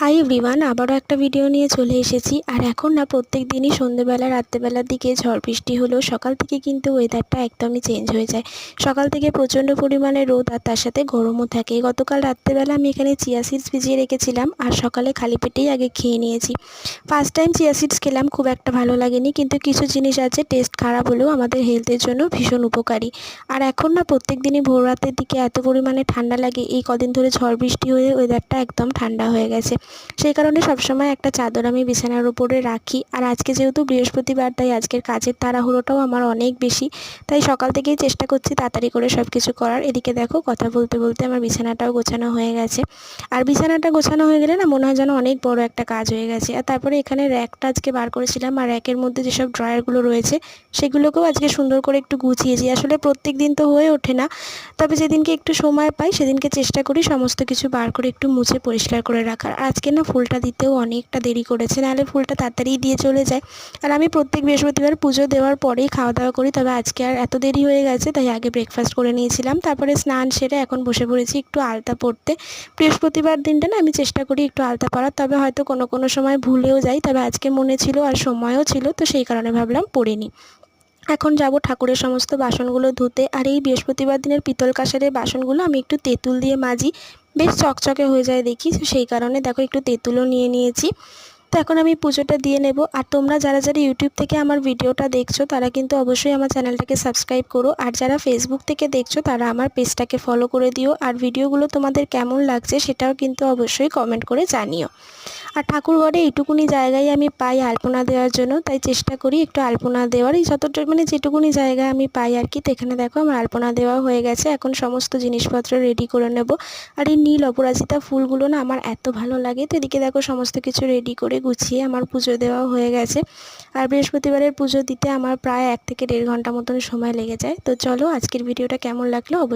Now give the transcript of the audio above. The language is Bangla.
হাই এভরিওয়ান, আবারও একটা ভিডিও নিয়ে চলে এসেছি। আর এখন না প্রত্যেক দিনই সন্ধ্যেবেলা রাত্রেবেলার দিকে ঝড় বৃষ্টি হলেও সকাল থেকে কিন্তু ওয়েদারটা একদমই চেঞ্জ হয়ে যায়। সকাল থেকে প্রচণ্ড পরিমাণে রোদ আর তার সাথে গরমও থাকে। গতকাল রাত্রেবেলা আমি এখানে চিয়া সিডস ভিজিয়ে রেখেছিলাম আর সকালে খালি পেটেই আগে খেয়ে নিয়েছি। ফার্স্ট টাইম চিয়া সিডস খেলাম, খুব একটা ভালো লাগেনি, কিন্তু কিছু জিনিস আছে টেস্ট খারাপ হলেও আমাদের হেলথের জন্য ভীষণ উপকারী। আর এখন না প্রত্যেক দিনই ভোর রাতের দিকে এত পরিমাণে ঠান্ডা লাগে, এই কদিন ধরে ঝড় বৃষ্টি হয়ে ওয়েদারটা একদম ঠান্ডা হয়ে গেছে। সেই কারণে সবসময় একটা চাদর আমি বিছানার উপরে রাখি। আর আজকে যেহেতু বৃহস্পতিবার, তাই আজকের কাজের তাড়াহুড়োটাও আমার অনেক বেশি, তাই সকাল থেকেই চেষ্টা করছি তাড়াতাড়ি করে সব কিছু করার। এদিকে দেখো কথা বলতে বলতে আমার বিছানাটাও গোছানো হয়ে গেছে। আর বিছানাটা গোছানো হয়ে গেলে না মনে হয় যেন অনেক বড় একটা কাজ হয়ে গেছে। আর তারপরে এখানে র্যাকটা আজকে বার করেছিলাম, আর র্যাকের মধ্যে যেসব ড্রয়ারগুলো রয়েছে সেগুলোকেও আজকে সুন্দর করে একটু গুছিয়েছি। আসলে প্রত্যেক দিন তো হয়ে ওঠে না, তবে যেদিনকে একটু সময় পাই সেদিনকে চেষ্টা করি সমস্ত কিছু বার করে একটু মুছে পরিষ্কার করে রাখার। আজকে না ফুলটা দিতেও অনেকটা দেরি করেছে, নাহলে ফুলটা তাড়াতাড়ি দিয়ে চলে যায়। আর আমি প্রত্যেক বৃহস্পতিবার পুজো দেওয়ার পরেই খাওয়া দাওয়া করি, তবে আজকে আর এত দেরি হয়ে গেছে তাই আগে ব্রেকফাস্ট করে নিয়েছিলাম। তারপরে স্নান সেরে এখন বসে পড়েছি একটু আলতা পরতে। বৃহস্পতিবার দিনটা না আমি চেষ্টা করি একটু আলতা পরার, তবে হয়তো কোনো সময় ভুলেও যাই, তবে আজকে মনে ছিল আর সময়ও ছিল, তো সেই কারণে ভাবলাম পরে নিই। এখন যাব ঠাকুরের সমস্ত বাসনগুলো ধুতে। আর এই বৃহস্পতিবার দিনের পিতল কাঁসারের বাসনগুলো আমি একটু তেঁতুল দিয়ে মাজি, বেশ চকচকে হয়ে যায় দেখি, তো সেই কারণে দেখো একটু তেঁতুলও নিয়ে নিয়েছি। তো এখন আমি পুজোটা দিয়ে নেব। আর তোমরা যারা ইউটিউব থেকে আমার ভিডিওটা দেখছো তারা কিন্তু অবশ্যই আমার চ্যানেলটাকে সাবস্ক্রাইব করো, আর যারা ফেসবুক থেকে দেখছো তারা আমার পেজটাকে ফলো করে দিও। আর ভিডিওগুলো তোমাদের কেমন লাগছে সেটাও কিন্তু অবশ্যই কমেন্ট করে জানিও। আর ঠাকুরঘরে এইটুকুনি জায়গায় আমি পাই আলপনা দেওয়ার জন্য, তাই চেষ্টা করি একটু আলপনা দেওয়ার, এই যতটা মানে যেটুকুনি জায়গায় আমি পাই আর কি। তো এখানে দেখো আমার আলপনা দেওয়া হয়ে গেছে, এখন সমস্ত জিনিসপত্র রেডি করে নেব। আর এই নীল অপরাজিতা ফুলগুলো না আমার এত ভালো লাগে। তো এদিকে দেখো সমস্ত কিছু রেডি করে গুছিয়ে আমার পুজো দেওয়া হয়ে গেছে। আর বৃহস্পতিবারের পুজো দিতে আমার প্রায় 1 থেকে 1.5 ঘন্টা মতন সময় লেগে যায়। তো চলো আজকের ভিডিওটা কেমন লাগলো অবশ্যই